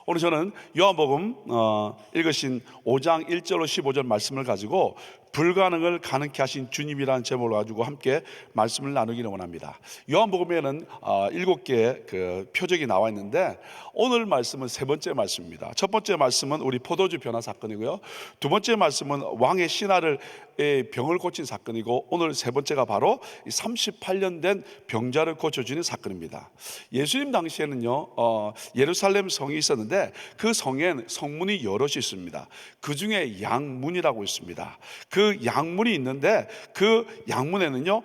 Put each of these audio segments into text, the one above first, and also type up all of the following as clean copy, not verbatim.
오늘 저는 요한복음 읽으신 5장 1절로 15절 말씀을 가지고 불가능을 가능케 하신 주님이라는 제목을 가지고 함께 말씀을 나누기를 원합니다. 요한복음에는 7개의 그 표적이 나와 있는데 오늘 말씀은 세 번째 말씀입니다. 첫 번째 말씀은 우리 포도주 변화 사건이고요, 두 번째 말씀은 왕의 신하를 병을 고친 사건이고, 오늘 세 번째가 바로 38년 된 병자를 고쳐주는 사건입니다. 예수님 당시에는요 예루살렘 성이 있었는데 그 성엔 성문이 여럿이 있습니다. 그 중에 양문이라고 있습니다. 그 양문이 있는데 그 양문에는요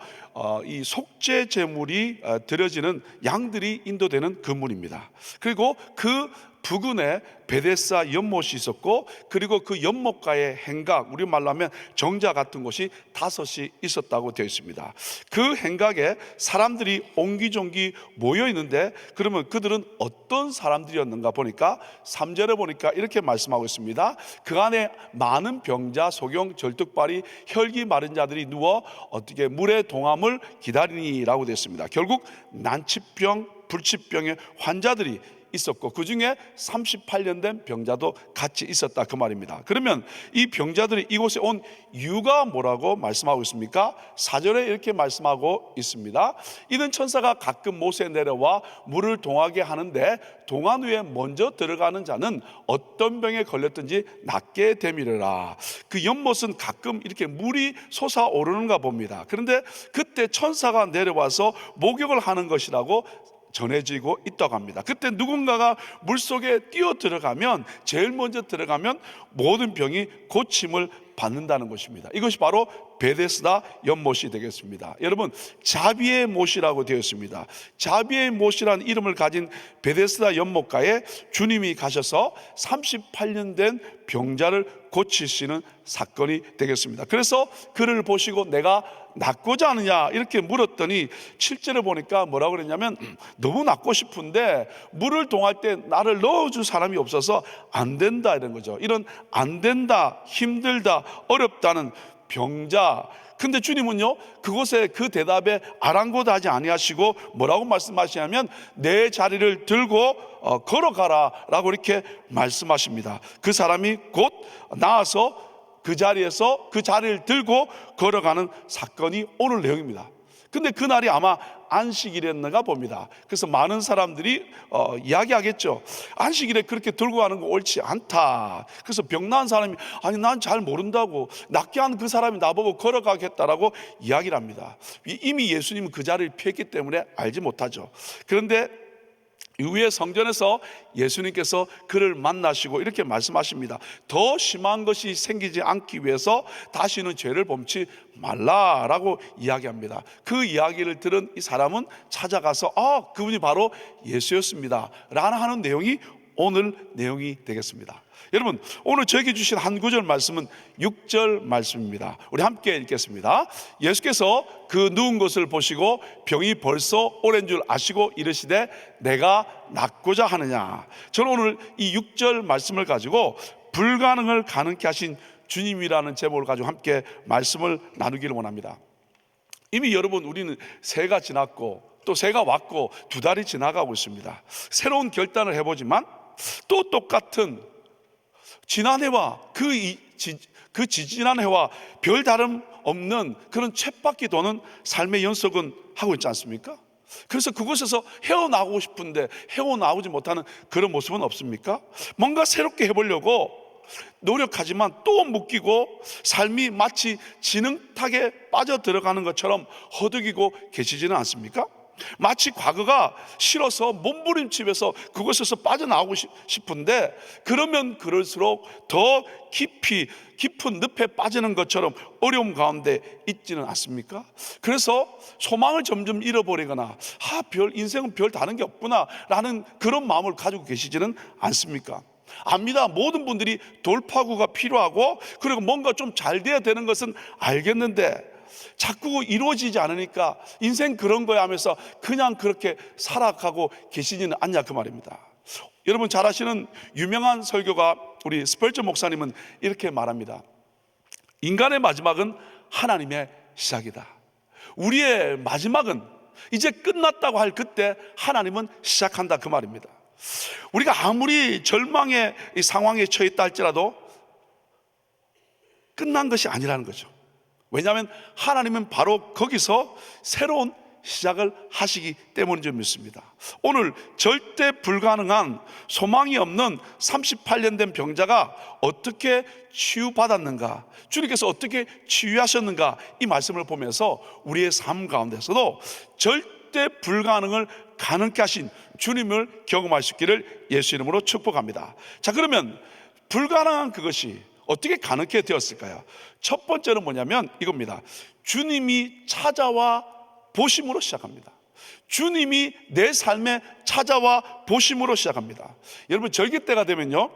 이 속죄 제물이 드려지는 양들이 인도되는 그 문입니다. 그리고 그 부근에 베데스다 연못이 있었고, 그리고 그 연못가에 행각, 우리 말로 하면 정자 같은 곳이 5이 있었다고 되어 있습니다. 그 행각에 사람들이 옹기종기 모여 있는데, 그러면 그들은 어떤 사람들이었는가 보니까 3절에 보니까 이렇게 말씀하고 있습니다. 그 안에 많은 병자, 소경, 절뚝발이, 혈기 마른 자들이 누워 어떻게 물의 동함을 기다리니라고 되어 있습니다. 결국 난치병, 불치병의 환자들이 있었고, 그 중에 38년 된 병자도 같이 있었다, 그 말입니다. 그러면 이 병자들이 이곳에 온 이유가 뭐라고 말씀하고 있습니까? 4절에 이렇게 말씀하고 있습니다. 이는 천사가 가끔 못에 내려와 물을 동하게 하는데 동안 위에 먼저 들어가는 자는 어떤 병에 걸렸든지 낫게 되미르라. 그 연못은 가끔 이렇게 물이 솟아오르는가 봅니다. 그런데 그때 천사가 내려와서 목욕을 하는 것이라고 전해지고 있다고 합니다. 그때 누군가가 물속에 뛰어 들어가면, 제일 먼저 들어가면 모든 병이 고침을 받는다는 것입니다. 이것이 바로 베데스다 연못이 되겠습니다. 여러분, 자비의 못이라고 되어 있습니다. 자비의 못이라는 이름을 가진 베데스다 연못가에 주님이 가셔서 38년 된 병자를 고치시는 사건이 되겠습니다. 그래서 그를 보시고 내가 낫고자 하느냐 이렇게 물었더니 7절에 보니까 뭐라고 그랬냐면, 너무 낫고 싶은데 물을 동할 때 나를 넣어줄 사람이 없어서 안 된다, 이런 거죠. 이런 안 된다, 힘들다, 어렵다는 병자. 근데 주님은요 그곳에 그 대답에 아랑곳하지 아니하시고 뭐라고 말씀하시냐면, 내 자리를 들고 걸어가라 라고 이렇게 말씀하십니다. 그 사람이 곧 나아서 그 자리에서 그 자리를 들고 걸어가는 사건이 오늘 내용입니다. 근데 그날이 아마 안식일이었는가 봅니다. 그래서 많은 사람들이 이야기하겠죠. 안식일에 그렇게 들고 가는 거 옳지 않다. 그래서 병 나은 사람이, 아니 난 잘 모른다고, 낫게 한 그 사람이 나보고 걸어가겠다라고 이야기를 합니다. 이미 예수님은 그 자리를 피했기 때문에 알지 못하죠. 그런데 이후에 성전에서 예수님께서 그를 만나시고 이렇게 말씀하십니다. 더 심한 것이 생기지 않기 위해서 다시는 죄를 범치 말라라고 이야기합니다. 그 이야기를 들은 이 사람은 찾아가서 그분이 바로 예수였습니다 라는 하는 내용이 오늘 내용이 되겠습니다. 여러분, 오늘 저에게 주신 한 구절 말씀은 6절 말씀입니다. 우리 함께 읽겠습니다. 예수께서 그 누운 것을 보시고 병이 벌써 오랜 줄 아시고 이르시되 내가 낫고자 하느냐. 저는 오늘 이 6절 말씀을 가지고 불가능을 가능케 하신 주님이라는 제목을 가지고 함께 말씀을 나누기를 원합니다. 이미 여러분, 우리는 새해가 지났고 또 새해가 왔고 2달이 지나가고 있습니다. 새로운 결단을 해보지만 또 똑같은 지난해와 그 지지난 해와 별 다름 없는 그런 쳇바퀴 도는 삶의 연속은 하고 있지 않습니까? 그래서 그곳에서 헤어나오고 싶은데 헤어나오지 못하는 그런 모습은 없습니까? 뭔가 새롭게 해보려고 노력하지만 또 묶이고 삶이 마치 진흙탕에 빠져들어가는 것처럼 허덕이고 계시지는 않습니까? 마치 과거가 싫어서 몸부림치면서 그곳에서 빠져나오고 싶은데, 그러면 그럴수록 더 깊은 늪에 빠지는 것처럼 어려움 가운데 있지는 않습니까? 그래서 소망을 점점 잃어버리거나 인생은 별 다른 게 없구나 라는 그런 마음을 가지고 계시지는 않습니까? 압니다. 모든 분들이 돌파구가 필요하고, 그리고 뭔가 좀 잘 돼야 되는 것은 알겠는데 자꾸 이루어지지 않으니까 인생 그런 거야 하면서 그냥 그렇게 살아가고 계시지는 않냐, 그 말입니다. 여러분 잘 아시는 유명한 설교가 우리 스펄전 목사님은 이렇게 말합니다. 인간의 마지막은 하나님의 시작이다. 우리의 마지막은 이제 끝났다고 할 그때 하나님은 시작한다, 그 말입니다. 우리가 아무리 절망의 이 상황에 처했다 할지라도 끝난 것이 아니라는 거죠. 왜냐하면 하나님은 바로 거기서 새로운 시작을 하시기 때문인 줄 믿습니다. 오늘 절대 불가능한, 소망이 없는 38년 된 병자가 어떻게 치유받았는가, 주님께서 어떻게 치유하셨는가, 이 말씀을 보면서 우리의 삶 가운데서도 절대 불가능을 가능케 하신 주님을 경험할 수 있기를 예수 이름으로 축복합니다. 자, 그러면 불가능한 그것이 어떻게 가능케 되었을까요? 첫 번째는 뭐냐면 이겁니다. 주님이 찾아와 보심으로 시작합니다. 주님이 내 삶에 찾아와 보심으로 시작합니다. 여러분, 절기 때가 되면요,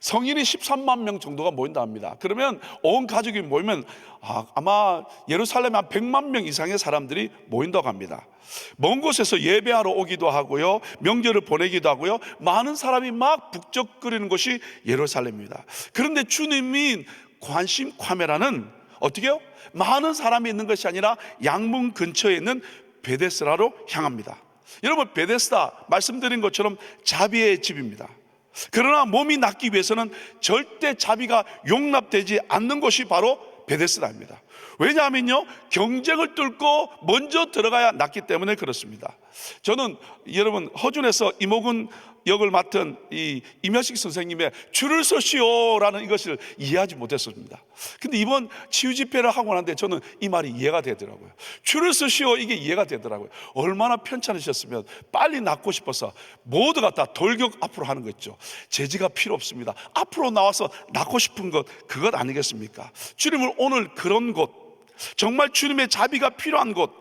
성인이 13만 명 정도가 모인다 합니다. 그러면 온 가족이 모이면 아마 예루살렘에 한 100만 명 이상의 사람들이 모인다고 합니다. 먼 곳에서 예배하러 오기도 하고요, 명절을 보내기도 하고요, 많은 사람이 막 북적거리는 곳이 예루살렘입니다. 그런데 주님이 관심 카메라는 어떻게 해요? 많은 사람이 있는 것이 아니라 양문 근처에 있는 베데스다로 향합니다. 여러분, 베데스다 말씀드린 것처럼 자비의 집입니다. 그러나 몸이 낫기 위해서는 절대 자비가 용납되지 않는 곳이 바로 베데스다입니다. 왜냐하면요, 경쟁을 뚫고 먼저 들어가야 낫기 때문에 그렇습니다. 저는 여러분, 허준에서 이모군 역을 맡은 이 임현식 선생님의 줄을 서시오라는 이것을 이해하지 못했습니다. 근데 이번 치유 집회를 하고 나는데 저는 이 말이 이해가 되더라고요. 줄을 서시오, 이게 이해가 되더라고요. 얼마나 편찮으셨으면 빨리 낫고 싶어서 모두가 다 돌격 앞으로 하는 거 있죠. 제지가 필요 없습니다. 앞으로 나와서 낫고 싶은 것, 그것 아니겠습니까? 주님을 오늘 그런 곳, 정말 주님의 자비가 필요한 곳,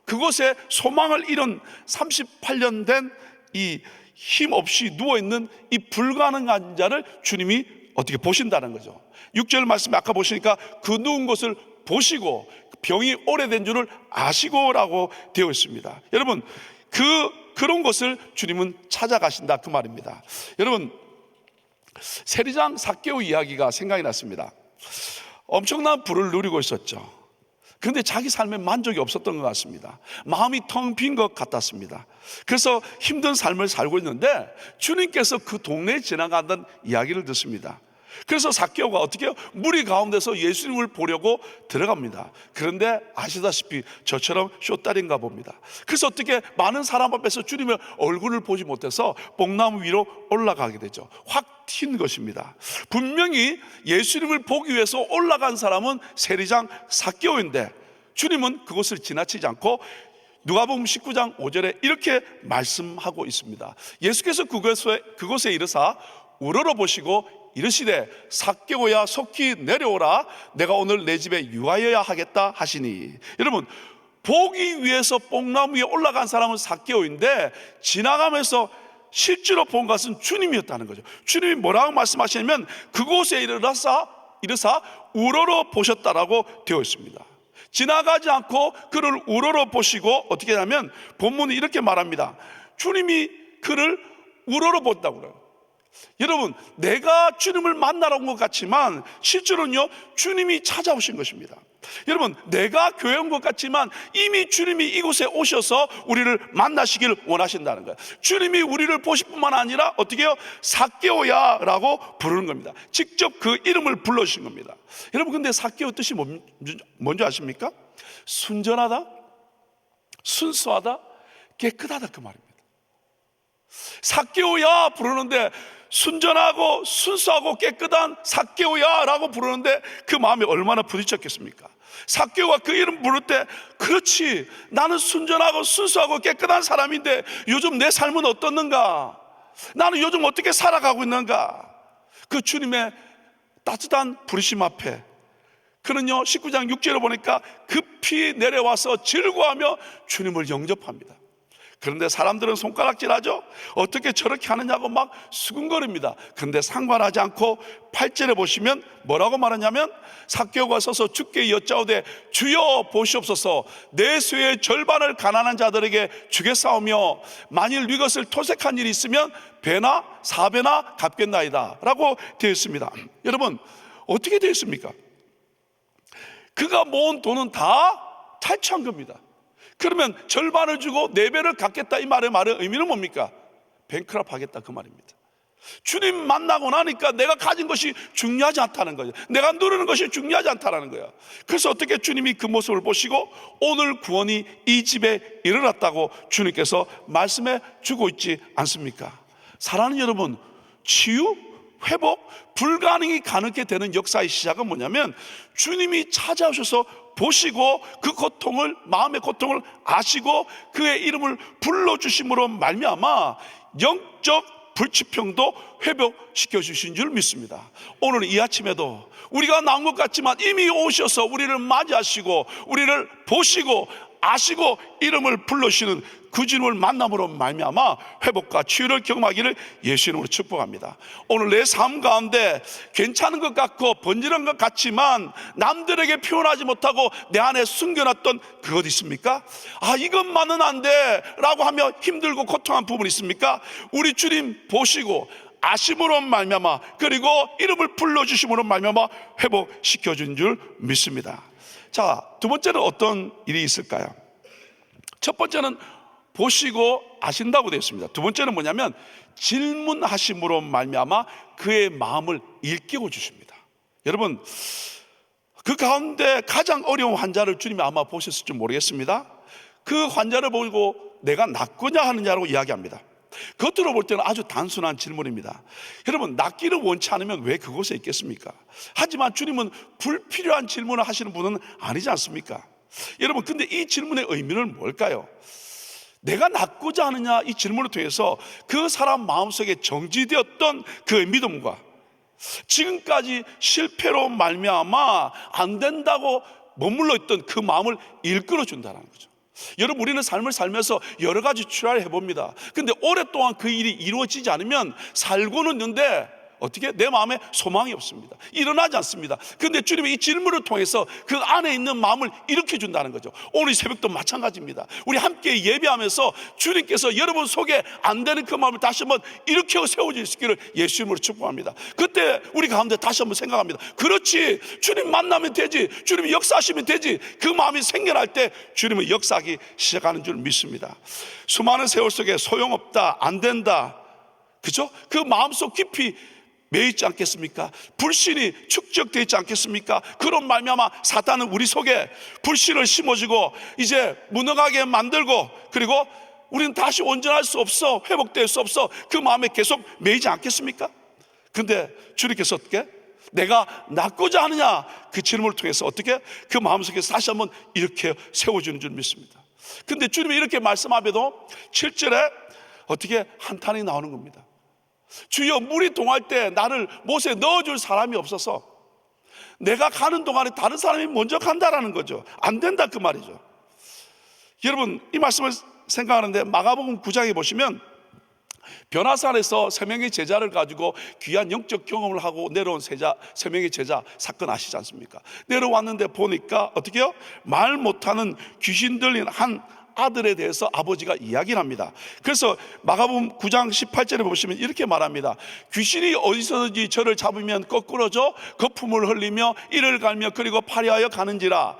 그곳에 소망을 잃은 38년 된 이 힘없이 누워있는 이 불가능한 자를 주님이 어떻게 보신다는 거죠. 6절 말씀에 아까 보시니까 그 누운 것을 보시고 병이 오래된 줄을 아시고 라고 되어 있습니다. 여러분, 그런 것을 주님은 찾아가신다, 그 말입니다. 여러분, 세리장 삭개오 이야기가 생각이 났습니다. 엄청난 부를 누리고 있었죠. 그런데 자기 삶에 만족이 없었던 것 같습니다. 마음이 텅 빈 것 같았습니다. 그래서 힘든 삶을 살고 있는데 주님께서 그 동네에 지나가던 이야기를 듣습니다. 그래서 삭개오가 어떻게 해요? 무리 가운데서 예수님을 보려고 들어갑니다. 그런데 아시다시피 저처럼 쇼다리인가 봅니다. 그래서 어떻게 많은 사람 앞에서 주님의 얼굴을 보지 못해서 뽕나무 위로 올라가게 되죠. 확 튄 것입니다. 분명히 예수님을 보기 위해서 올라간 사람은 세리장 삭개오인데 주님은 그것을 지나치지 않고 누가복음 19장 5절에 이렇게 말씀하고 있습니다. 예수께서 그곳에 이르사 우러러 보시고 이르시되 삭개오야 속히 내려오라, 내가 오늘 내 집에 유하여야 하겠다 하시니. 여러분, 보기 위해서 뽕나무 위에 올라간 사람은 삭개오인데 지나가면서 실제로 본 것은 주님이었다는 거죠. 주님이 뭐라고 말씀하시냐면 그곳에 이르사 우러러 보셨다라고 되어 있습니다. 지나가지 않고 그를 우러러 보시고 어떻게 하냐면 본문이 이렇게 말합니다. 주님이 그를 우러러 본다고 그래요. 여러분, 내가 주님을 만나러 온 것 같지만 실제로는요, 주님이 찾아오신 것입니다. 여러분, 내가 교회 온 것 같지만 이미 주님이 이곳에 오셔서 우리를 만나시길 원하신다는 거예요. 주님이 우리를 보실 뿐만 아니라 어떻게 해요? 삭개오야 라고 부르는 겁니다. 직접 그 이름을 불러주신 겁니다. 여러분, 근데 삭개오 뜻이 뭔지 아십니까? 순전하다, 순수하다, 깨끗하다, 그 말입니다. 삭개오야 부르는데 순전하고 순수하고 깨끗한 삭개오야 라고 부르는데 그 마음이 얼마나 부딪혔겠습니까? 삭개오가 그 이름 부를 때, 그렇지, 나는 순전하고 순수하고 깨끗한 사람인데 요즘 내 삶은 어떻는가? 나는 요즘 어떻게 살아가고 있는가? 그 주님의 따뜻한 부르심 앞에 그는요 19장 6절을 보니까 급히 내려와서 즐거워하며 주님을 영접합니다. 그런데 사람들은 손가락질하죠. 어떻게 저렇게 하느냐고 막 수근거립니다. 그런데 상관하지 않고 8절에 보시면 뭐라고 말하냐면 삭개오가 서서 주께 여짜오되 주여 보시옵소서, 내 수의 절반을 가난한 자들에게 주겠사오며 만일 이것을 토색한 일이 있으면 배나 4배나 갚겠나이다 라고 되어 있습니다. 여러분, 어떻게 되어 있습니까? 그가 모은 돈은 다 탈취한 겁니다. 그러면 절반을 주고 4배를 갚겠다, 이 말의 의미는 뭡니까? 뱅크럽 하겠다 그 말입니다. 주님 만나고 나니까 내가 가진 것이 중요하지 않다는 거예요. 내가 누리는 것이 중요하지 않다는 거예요. 그래서 어떻게 주님이 그 모습을 보시고 오늘 구원이 이 집에 일어났다고 주님께서 말씀해 주고 있지 않습니까? 사랑하는 여러분, 치유, 회복, 불가능이 가능하게 되는 역사의 시작은 뭐냐면 주님이 찾아오셔서 보시고 그 고통을, 마음의 고통을 아시고 그의 이름을 불러주심으로 말미암아 영적 불치병도 회복시켜 주신 줄 믿습니다. 오늘 이 아침에도 우리가 나온 것 같지만 이미 오셔서 우리를 맞이하시고 우리를 보시고 아시고 이름을 불러주시는 그 주님을 만남으로 말미암아 회복과 치유를 경험하기를 예수 이름으로 축복합니다. 오늘 내 삶 가운데 괜찮은 것 같고 번지는 것 같지만 남들에게 표현하지 못하고 내 안에 숨겨놨던 그것 있습니까? 아, 이것만은 안 돼 라고 하며 힘들고 고통한 부분 있습니까? 우리 주님 보시고 아심으로 말미암아 그리고 이름을 불러주심으로 말미암아 회복시켜 준 줄 믿습니다. 자, 두 번째는 어떤 일이 있을까요? 첫 번째는 보시고 아신다고 되어 있습니다. 두 번째는 뭐냐면 질문하심으로 말미암아 그의 마음을 일깨워 주십니다. 여러분, 그 가운데 가장 어려운 환자를 주님이 아마 보셨을지 모르겠습니다. 그 환자를 보고 내가 낫고자 하느냐고 이야기합니다. 겉으로 볼 때는 아주 단순한 질문입니다. 여러분, 낫기를 원치 않으면 왜 그곳에 있겠습니까? 하지만 주님은 불필요한 질문을 하시는 분은 아니지 않습니까? 여러분, 근데 이 질문의 의미는 뭘까요? 내가 낫고자 하느냐, 이 질문을 통해서 그 사람 마음속에 정지되었던 그의 믿음과 지금까지 실패로 말미암아 안 된다고 머물러 있던 그 마음을 일끌어 준다는 거죠. 여러분, 우리는 삶을 살면서 여러 가지 트라이를 해봅니다. 근데 오랫동안 그 일이 이루어지지 않으면 살고는 있는데 어떻게? 내 마음에 소망이 없습니다. 일어나지 않습니다. 근데 주님의 이 질문을 통해서 그 안에 있는 마음을 일으켜준다는 거죠. 오늘 새벽도 마찬가지입니다. 우리 함께 예배하면서 주님께서 여러분 속에 안 되는 그 마음을 다시 한번 일으켜 세워질 수 있기를 예수 이름으로 축복합니다. 그때 우리 가운데 다시 한번 생각합니다. 그렇지, 주님 만나면 되지, 주님이 역사하시면 되지. 그 마음이 생겨날 때 주님은 역사하기 시작하는 줄 믿습니다. 수많은 세월 속에 소용없다, 안 된다, 그죠? 그 마음속 깊이 매있지 않겠습니까? 불신이 축적되어 있지 않겠습니까? 그런 말미암아 사탄은 우리 속에 불신을 심어주고 이제 무능하게 만들고, 그리고 우리는 다시 온전할 수 없어, 회복될 수 없어, 그 마음에 계속 매이지 않겠습니까? 근데 주님께서 어떻게? 내가 낫고자 하느냐, 그 질문을 통해서 어떻게? 그 마음속에 다시 한번 이렇게 세워주는 줄 믿습니다. 근데 주님이 이렇게 말씀하면도 7절에 어떻게 한탄이 나오는 겁니다. 주여, 물이 동할 때 나를 못에 넣어줄 사람이 없어서 내가 가는 동안에 다른 사람이 먼저 간다라는 거죠. 안 된다 그 말이죠. 여러분, 이 말씀을 생각하는데 마가복음 9장에 보시면 변화산에서 세 명의 제자를 가지고 귀한 영적 경험을 하고 내려온 세 명의 제자 사건 아시지 않습니까? 내려왔는데 보니까 어떻게 해요? 말 못하는 귀신 들린 한 아들에 대해서 아버지가 이야기를 합니다. 그래서 마가복음 9장 18절에 보시면 이렇게 말합니다. 귀신이 어디서든지 저를 잡으면 거꾸러져 거품을 흘리며 이를 갈며 그리고 파리하여 가는지라.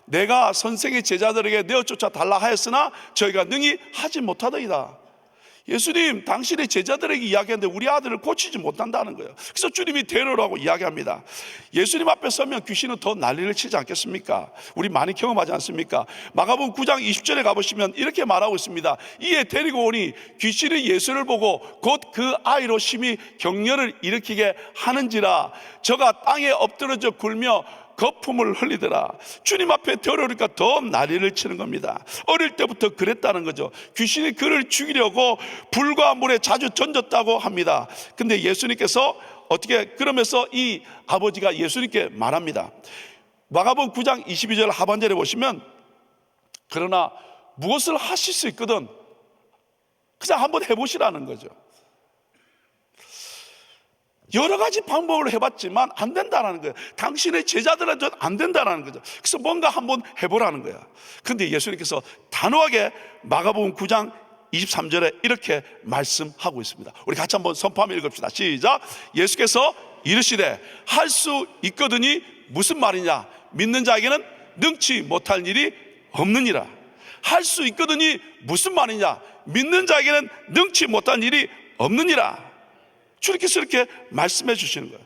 내가 선생의 제자들에게 내어 쫓아 달라 하였으나 저희가 능히 하지 못하더이다. 예수님, 당신의 제자들에게 이야기하는데 우리 아들을 고치지 못한다는 거예요. 그래서 주님이 데려오라고 이야기합니다. 예수님 앞에 서면 귀신은 더 난리를 치지 않겠습니까? 우리 많이 경험하지 않습니까? 마가복음 9장 20절에 가보시면 이렇게 말하고 있습니다. 이에 데리고 오니 귀신이 예수를 보고 곧 그 아이로 심히 격려를 일으키게 하는지라. 저가 땅에 엎드러져 굴며 거품을 흘리더라. 주님 앞에 데려오니까 더 난리를 치는 겁니다. 어릴 때부터 그랬다는 거죠. 귀신이 그를 죽이려고 불과 물에 자주 던졌다고 합니다. 근데 예수님께서 어떻게, 그러면서 이 아버지가 예수님께 말합니다. 마가복음 9장 22절 하반절에 보시면 그러나 무엇을 하실 수 있거든 그냥 한번 해보시라는 거죠. 여러 가지 방법을 해봤지만 안 된다는 거예요. 당신의 제자들한테는 안 된다는 거죠. 그래서 뭔가 한번 해보라는 거야. 근데 예수님께서 단호하게 마가복음 9장 23절에 이렇게 말씀하고 있습니다. 우리 같이 한번 선포하며 읽읍시다. 시작. 예수께서 이르시되 할 수 있거든이 무슨 말이냐? 믿는 자에게는 능치 못할 일이 없느니라. 할 수 있거든이 무슨 말이냐? 믿는 자에게는 능치 못한 일이 없느니라. 주님께서 이렇게 말씀해 주시는 거예요.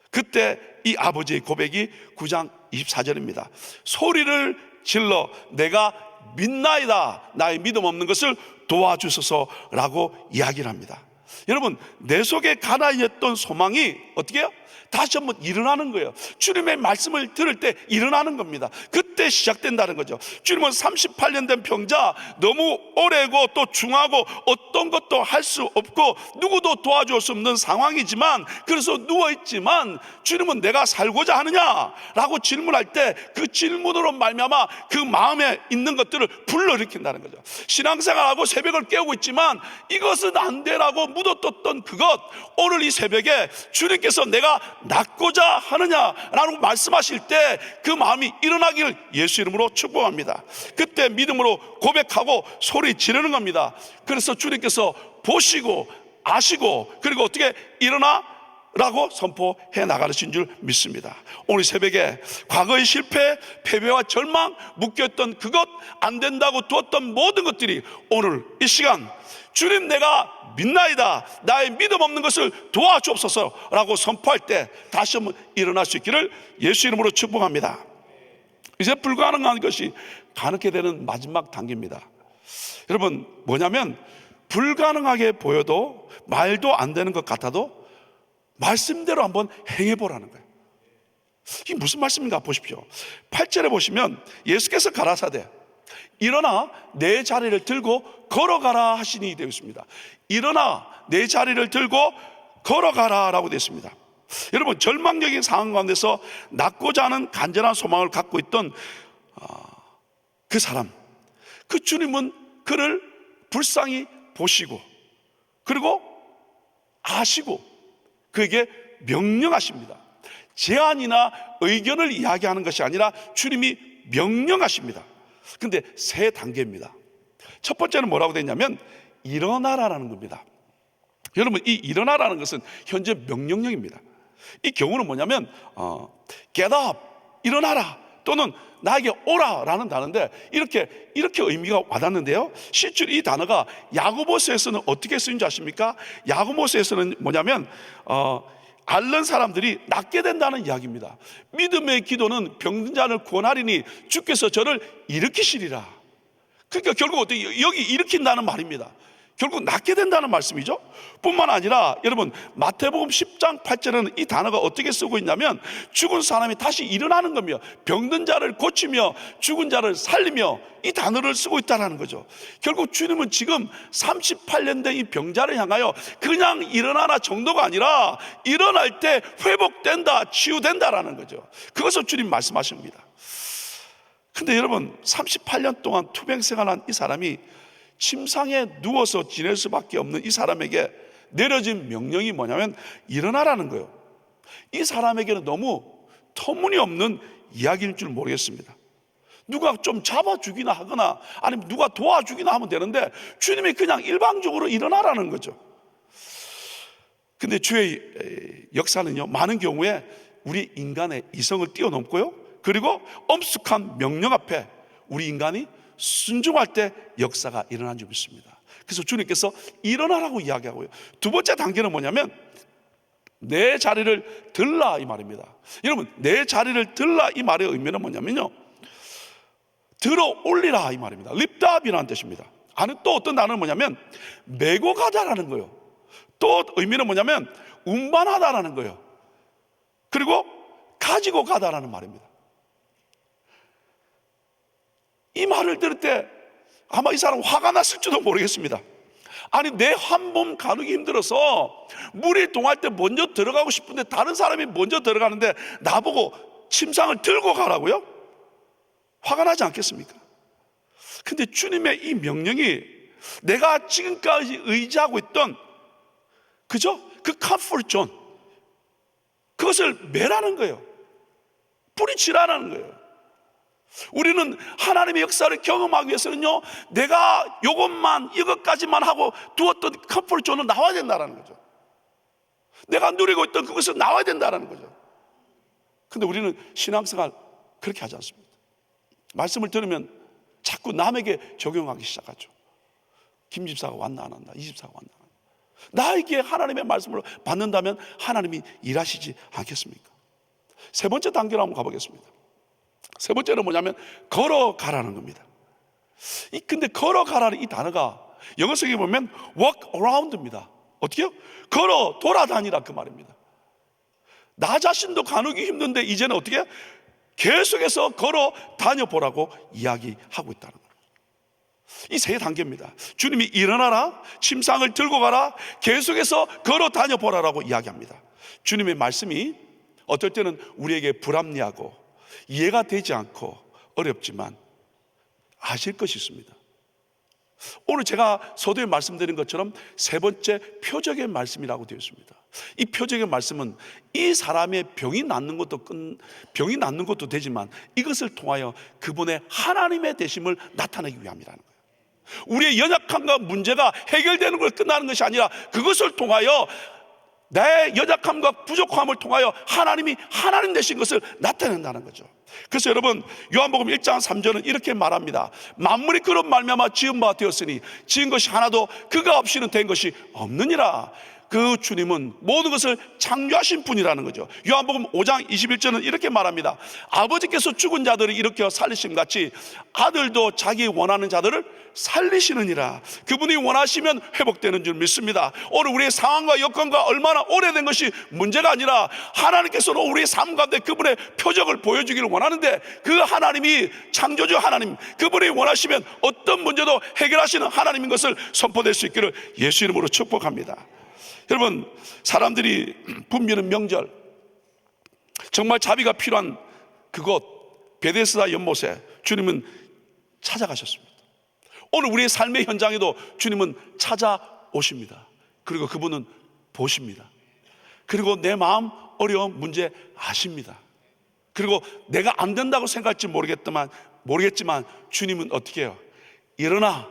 그때 이 아버지의 고백이 9장 24절입니다. 소리를 질러 내가 믿나이다. 나의 믿음 없는 것을 도와주소서라고 이야기를 합니다. 여러분, 내 속에 가나이했던 소망이 어떻게 해요? 다시 한번 일어나는 거예요. 주님의 말씀을 들을 때 일어나는 겁니다. 그때 시작된다는 거죠. 주님은 38년 된 병자, 너무 오래고 또 중하고 어떤 것도 할 수 없고 누구도 도와줄 수 없는 상황이지만, 그래서 누워있지만 주님은 내가 살고자 하느냐라고 질문할 때 그 질문으로 말미암아 그 마음에 있는 것들을 불러일으킨다는 거죠. 신앙생활하고 새벽을 깨우고 있지만 이것은 안 되라고 묻어뒀던 그것, 오늘 이 새벽에 주님께서 내가 낫고자 하느냐라고 말씀하실 때 그 마음이 일어나기를 예수 이름으로 축복합니다. 그때 믿음으로 고백하고 소리 지르는 겁니다. 그래서 주님께서 보시고 아시고 그리고 어떻게 일어나? 라고 선포해 나가신 줄 믿습니다. 오늘 새벽에 과거의 실패, 패배와 절망, 묶였던 그것, 안 된다고 두었던 모든 것들이 오늘 이 시간 주님 내가 믿나이다. 나의 믿음 없는 것을 도와주옵소서라고 선포할 때 다시 한번 일어날 수 있기를 예수 이름으로 축복합니다. 이제 불가능한 것이 가능하게 되는 마지막 단계입니다. 여러분, 뭐냐면 불가능하게 보여도 말도 안 되는 것 같아도 말씀대로 한번 행해보라는 거예요. 이게 무슨 말씀인가 보십시오. 8절에 보시면 예수께서 가라사대 일어나 내 자리를 들고 걸어가라 하시니 되어 있습니다. 일어나 내 자리를 들고 걸어가라 라고 되어 있습니다. 여러분, 절망적인 상황 가운데서 낫고자 하는 간절한 소망을 갖고 있던 그 사람, 그 주님은 그를 불쌍히 보시고 그리고 아시고 그에게 명령하십니다. 제안이나 의견을 이야기하는 것이 아니라 주님이 명령하십니다. 근데 세 단계입니다. 첫 번째는 뭐라고 되냐면 일어나라라는 겁니다. 여러분, 이 일어나라는 것은 현재 명령형입니다. 이 경우는 뭐냐면 get up, 일어나라 또는 나에게 오라라는 단어인데 이렇게 의미가 와닿는데요. 실제로 이 단어가 야고보서에서는 어떻게 쓰인지 아십니까? 야고보서에서는 뭐냐면 앓는 사람들이 낫게 된다는 이야기입니다. 믿음의 기도는 병든 자를 구원하리니 주께서 저를 일으키시리라. 그러니까 결국 어떻게 여기 일으킨다는 말입니다. 결국 낫게 된다는 말씀이죠. 뿐만 아니라 여러분, 마태복음 10장 8절에는 이 단어가 어떻게 쓰고 있냐면 죽은 사람이 다시 일어나는 거며 병든 자를 고치며 죽은 자를 살리며 이 단어를 쓰고 있다는 거죠. 결국 주님은 지금 38년 된 이 병자를 향하여 그냥 일어나라 정도가 아니라 일어날 때 회복된다, 치유된다라는 거죠. 그것을 주님 말씀하십니다. 근데 여러분, 38년 동안 투병 생활한 이 사람이 침상에 누워서 지낼 수밖에 없는 이 사람에게 내려진 명령이 뭐냐면 일어나라는 거예요. 이 사람에게는 너무 터무니없는 이야기인 줄 모르겠습니다. 누가 좀 잡아주기나 하거나 아니면 누가 도와주기나 하면 되는데 주님이 그냥 일방적으로 일어나라는 거죠. 근데 주의 역사는요, 많은 경우에 우리 인간의 이성을 뛰어넘고요, 그리고 엄숙한 명령 앞에 우리 인간이 순종할 때 역사가 일어난 줄 믿습니다. 그래서 주님께서 일어나라고 이야기하고요. 두 번째 단계는 뭐냐면 내 자리를 들라 이 말입니다. 여러분, 내 자리를 들라 이 말의 의미는 뭐냐면요, 들어 올리라 이 말입니다. lift up이라는 뜻입니다. 아니, 또 어떤 단어는 뭐냐면 메고 가다라는 거예요. 또 의미는 뭐냐면 운반하다라는 거예요. 그리고 가지고 가다라는 말입니다. 이 말을 들을 때 아마 이 사람 화가 났을지도 모르겠습니다. 아니, 내 한 몸 가누기 힘들어서 물이 동할 때 먼저 들어가고 싶은데 다른 사람이 먼저 들어가는데 나보고 침상을 들고 가라고요? 화가 나지 않겠습니까? 근데 주님의 이 명령이 내가 지금까지 의지하고 있던 그죠? 그 컴포트 존, 그것을 매라는 거예요. 뿌리치라는 거예요. 우리는 하나님의 역사를 경험하기 위해서는요, 내가 이것까지만 하고 두었던 컴포트 존은 나와야 된다는 거죠. 내가 누리고 있던 그것은 나와야 된다는 거죠. 근데 우리는 신앙생활 그렇게 하지 않습니다. 말씀을 들으면 자꾸 남에게 적용하기 시작하죠. 김 집사가 왔나 안 왔나, 이 집사가 왔나 안 왔나. 나에게 하나님의 말씀을 받는다면 하나님이 일하시지 않겠습니까? 세 번째 단계로 한번 가보겠습니다. 세 번째는 뭐냐면 걸어가라는 겁니다. 근데 걸어가라는 이 단어가 영어 성경에 보면 walk around입니다. 어떻게요? 걸어 돌아다니라 그 말입니다. 나 자신도 가누기 힘든데 이제는 어떻게 계속해서 걸어 다녀보라고 이야기하고 있다는 거예요. 이 세 단계입니다. 주님이 일어나라, 침상을 들고 가라, 계속해서 걸어 다녀보라라고 이야기합니다. 주님의 말씀이 어떨 때는 우리에게 불합리하고 이해가 되지 않고 어렵지만 아실 것이 있습니다. 오늘 제가 서두에 말씀드린 것처럼 세 번째 표적의 말씀이라고 되어 있습니다. 이 표적의 말씀은 이 사람의 병이 낫는 것도 되지만 이것을 통하여 그분의 하나님의 되심을 나타내기 위함이라는 거예요. 우리의 연약함과 문제가 해결되는 걸 끝나는 것이 아니라 그것을 통하여 내 연약함과 부족함을 통하여 하나님이 하나님 되신 것을 나타낸다는 거죠. 그래서 여러분 요한복음 1장 3절은 이렇게 말합니다. 만물이 그로 말미암아 지은 바 되었으니 지은 것이 하나도 그가 없이는 된 것이 없느니라. 그 주님은 모든 것을 창조하신 분이라는 거죠. 요한복음 5장 21절은 이렇게 말합니다. 아버지께서 죽은 자들을 일으켜 살리심 같이 아들도 자기 원하는 자들을 살리시느니라. 그분이 원하시면 회복되는 줄 믿습니다. 오늘 우리의 상황과 여건과 얼마나 오래된 것이 문제가 아니라 하나님께서는 우리의 삶 가운데 그분의 표적을 보여주기를 원하는데 그 하나님이 창조주 하나님, 그분이 원하시면 어떤 문제도 해결하시는 하나님인 것을 선포될 수 있기를 예수 이름으로 축복합니다. 여러분, 사람들이 붐비는 명절, 정말 자비가 필요한 그곳 베데스다 연못에 주님은 찾아가셨습니다. 오늘 우리의 삶의 현장에도 주님은 찾아오십니다. 그리고 그분은 보십니다. 그리고 내 마음 어려운 문제 아십니다. 그리고 내가 안 된다고 생각할지 모르겠지만 주님은 어떻게 해요? 일어나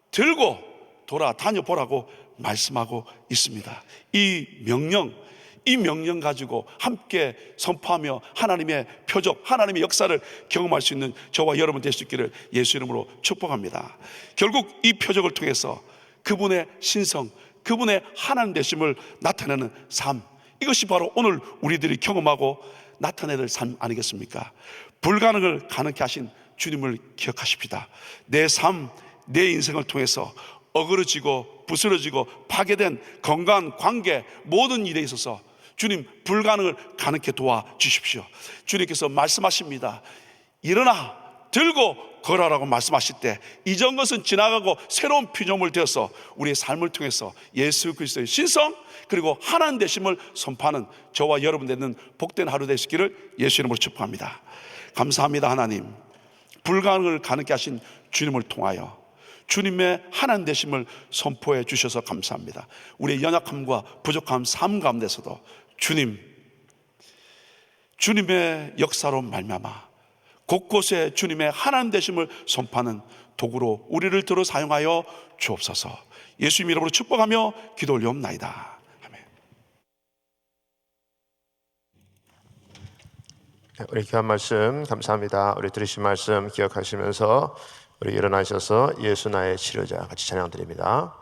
들고 돌아다녀 보라고 말씀하고 있습니다. 이 명령 가지고 함께 선포하며 하나님의 표적, 하나님의 역사를 경험할 수 있는 저와 여러분 될 수 있기를 예수 이름으로 축복합니다. 결국 이 표적을 통해서 그분의 신성, 그분의 하나님 되심을 나타내는 삶, 이것이 바로 오늘 우리들이 경험하고 나타내야 될 삶 아니겠습니까? 불가능을 가능케 하신 주님을 기억하십시다. 내 삶, 내 인생을 통해서 어그러지고 부스러지고 파괴된 건강, 관계, 모든 일에 있어서 주님 불가능을 가능케 도와주십시오. 주님께서 말씀하십니다. 일어나 들고 걸어라고 말씀하실 때 이전 것은 지나가고 새로운 피조물 되어서 우리의 삶을 통해서 예수 그리스도의 신성 그리고 하나님 되심을 선포하는 저와 여러분 되는 복된 하루 되시기를 예수 이름으로 축복합니다. 감사합니다. 하나님, 불가능을 가능케 하신 주님을 통하여 주님의 하나님 되심을 선포해 주셔서 감사합니다. 우리의 연약함과 부족함 삶 가운데서도 주님의 역사로 말미암아 곳곳에 주님의 하나님 되심을 선포하는 도구로 우리를 들어 사용하여 주옵소서. 예수님 이름으로 축복하며 기도 올려옵나이다. 아멘. 우리 귀한 말씀 감사합니다. 우리 들으신 말씀 기억하시면서 우리 일어나셔서 예수 나의 치료자 같이 찬양 드립니다.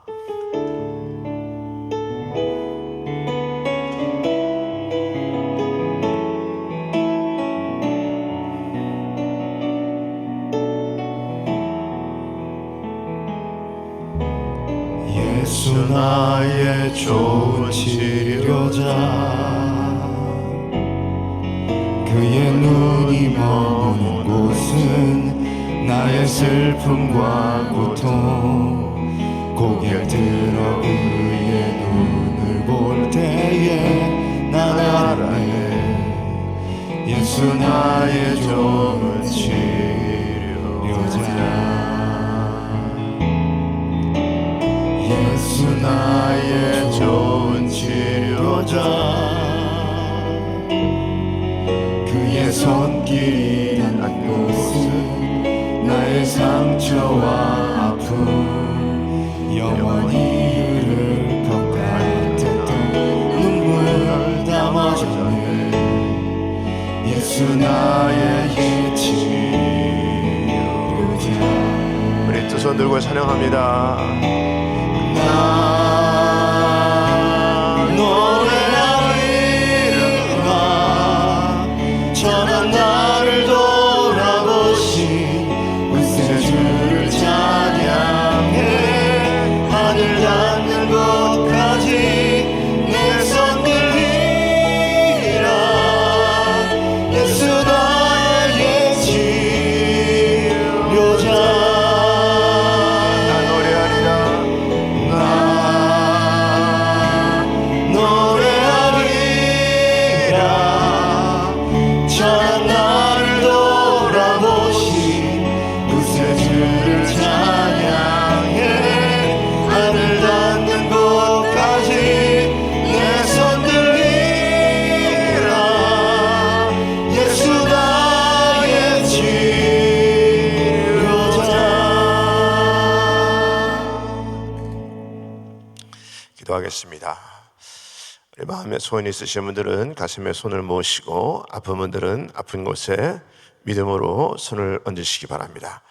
예수 나의 좋은 치료자, 그의 눈이 머무는 곳은 나의 슬픔과 고통, 고개를 들어 그의 눈을 볼 때에 난 알아내 예수 나의 좋은 치료자. 예수 나의 좋은 치료자, 그의 손길이 닿는 곳은 나의 상처와 아픔 영원히 흐를 것 같았던 눈물 담아줬네. 예수 나의 치료자. 우리 두 손 들고 찬양합니다. 나 기도하겠습니다. 우리 마음에 소원이 있으신 분들은 가슴에 손을 모으시고 아픈 분들은 아픈 곳에 믿음으로 손을 얹으시기 바랍니다.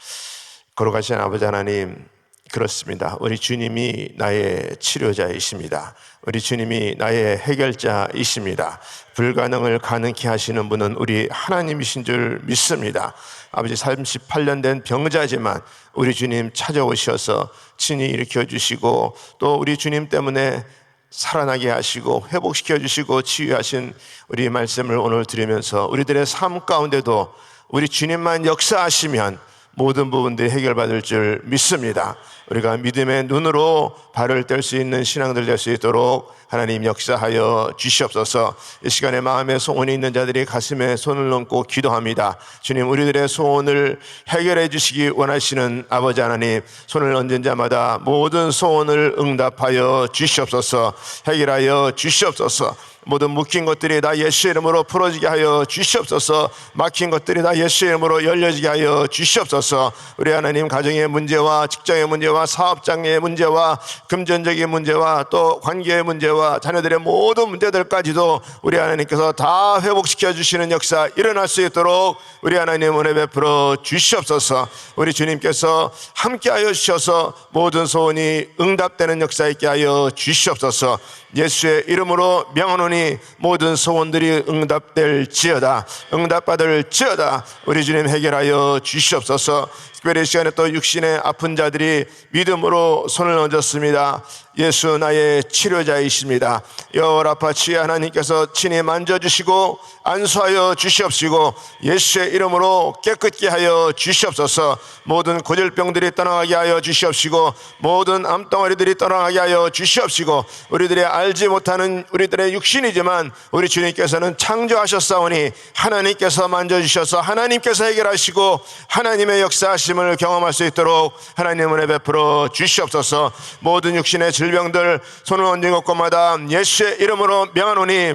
걸어가신 아버지 하나님, 그렇습니다. 우리 주님이 나의 치료자이십니다. 우리 주님이 나의 해결자이십니다. 불가능을 가능케 하시는 분은 우리 하나님이신 줄 믿습니다. 아버지, 38년 된 병자지만 우리 주님 찾아오셔서 친히 일으켜 주시고 또 우리 주님 때문에 살아나게 하시고 회복시켜 주시고 치유하신 우리 말씀을 오늘 들으면서 우리들의 삶 가운데도 우리 주님만 역사하시면 모든 부분들이 해결받을 줄 믿습니다. 우리가 믿음의 눈으로 발을 뗄 수 있는 신앙들 될 수 있도록 하나님 역사하여 주시옵소서. 이 시간에 마음에 소원이 있는 자들이 가슴에 손을 얹고 기도합니다. 주님, 우리들의 소원을 해결해 주시기 원하시는 아버지 하나님, 손을 얹은 자마다 모든 소원을 응답하여 주시옵소서. 해결하여 주시옵소서. 모든 묶인 것들이 다 예수의 이름으로 풀어지게 하여 주시옵소서. 막힌 것들이 다 예수의 이름으로 열려지게 하여 주시옵소서. 우리 하나님, 가정의 문제와 직장의 문제와 사업장의 문제와 금전적인 문제와 또 관계의 문제와 자녀들의 모든 문제들까지도 우리 하나님께서 다 회복시켜 주시는 역사 일어날 수 있도록 우리 하나님 은혜 베풀어 주시옵소서. 우리 주님께서 함께하여 주셔서 모든 소원이 응답되는 역사 있게 하여 주시옵소서. 예수의 이름으로 명하노니 모든 소원들이 응답될지어다. 응답받을지어다. 우리 주님 해결하여 주시옵소서. 특별히 이 시간에 또 육신의 아픈 자들이 믿음으로 손을 얹었습니다. 예수 나의 치료자이십니다. 여호와라파치의 하나님께서 친히 만져주시고 안수하여 주시옵시고 예수의 이름으로 깨끗게 하여 주시옵소서. 모든 고질병들이 떠나가게 하여 주시옵시고 모든 암덩어리들이 떠나가게 하여 주시옵시고 우리들의 알지 못하는 우리들의 육신이지만 우리 주님께서는 창조하셨사오니 하나님께서 만져주셔서 하나님께서 해결하시고 하나님의 역사하심을 경험할 수 있도록 하나님 은혜 베풀어 주시옵소서. 모든 육신의 질병들 손을 얹은 곳마다 예수의 이름으로 명하노니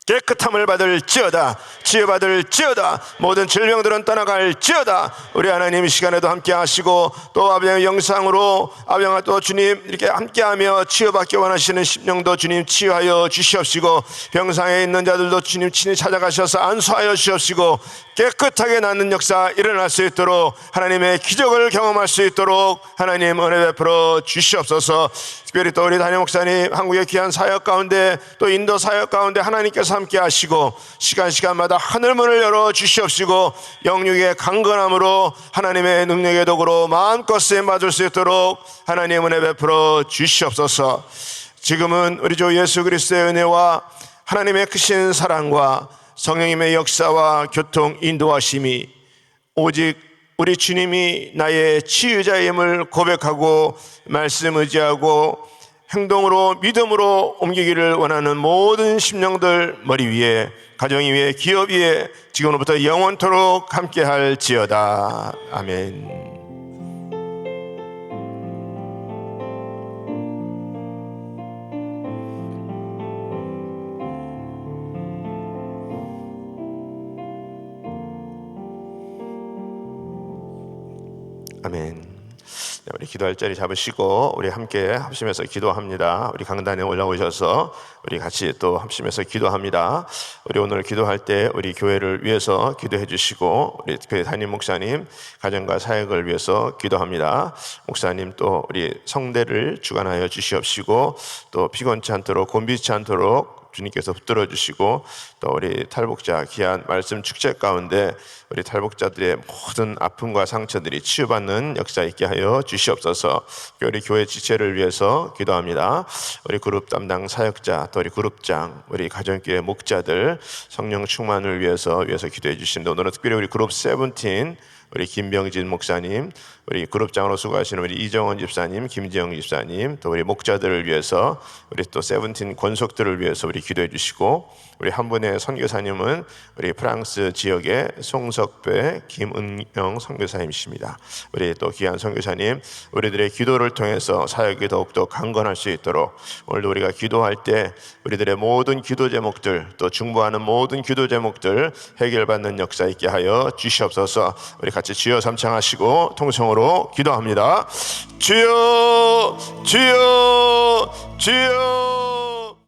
깨끗함을 받을지어다. 치유받을지어다. 모든 질병들은 떠나갈지어다. 우리 하나님 이 시간에도 함께 하시고 또 아버지의 영상으로 아버지와 또 주님 이렇게 함께하며 치유받기 원하시는 심령도 주님 치유하여 주시옵시고 병상에 있는 자들도 주님 친히 찾아가셔서 안수하여 주시옵시고 깨끗하게 낫는 역사 일어날 수 있도록 하나님의 기적을 경험할 수 있도록 하나님 은혜 베풀어 주시옵소서. 특별히 또 우리 담임 목사님 한국의 귀한 사역 가운데 또 인도 사역 가운데 하나님께서 함께 하시고 시간마다 하늘문을 열어 주시옵시고 영육의 강건함으로 하나님의 능력의 도구로 마음껏 쓰임받을 수 있도록 하나님 은혜 베풀어 주시옵소서. 지금은 우리 주 예수 그리스도의 은혜와 하나님의 크신 사랑과 성령님의 역사와 교통 인도하심이 오직 우리 주님이 나의 치유자임을 고백하고 말씀 의지하고 행동으로 믿음으로 옮기기를 원하는 모든 심령들 머리 위에 가정 위에 기업 위에 지금부터 영원토록 함께 할지어다. 아멘. 아멘. 네, 우리 기도할 자리 잡으시고 우리 함께 합심해서 기도합니다. 우리 강단에 올라오셔서 우리 같이 또 합심해서 기도합니다. 우리 오늘 기도할 때 우리 교회를 위해서 기도해 주시고 우리 교회 담임 목사님 가정과 사역을 위해서 기도합니다. 목사님 또 우리 성대를 주관하여 주시옵시고 또 피곤치 않도록 곤비치 않도록 주님께서 붙들어 주시고 또 우리 탈북자 귀한 말씀 축제 가운데 우리 탈북자들의 모든 아픔과 상처들이 치유받는 역사 있게 하여 주시옵소서. 우리 교회 지체를 위해서 기도합니다. 우리 그룹 담당 사역자 또 우리 그룹장 우리 가정교회 목자들 성령 충만을 위해서 기도해 주시는데 오늘은 특별히 우리 그룹 17 우리 김병진 목사님, 우리 그룹장으로 수고하시는 우리 이정원 집사님, 김지영 집사님, 또 우리 목자들을 위해서 우리 또 17 권속들을 위해서 우리 기도해 주시고 우리 한 분의 선교사님은 우리 프랑스 지역의 송석배 김은영 선교사님이십니다. 우리 또 귀한 선교사님 우리들의 기도를 통해서 사역이 더욱더 강건할 수 있도록 오늘도 우리가 기도할 때 우리들의 모든 기도 제목들 또 중보하는 모든 기도 제목들 해결받는 역사 있게 하여 주시옵소서. 우리 같이 주여 삼창하시고 통성으로 기도합니다. 주여 주여 주여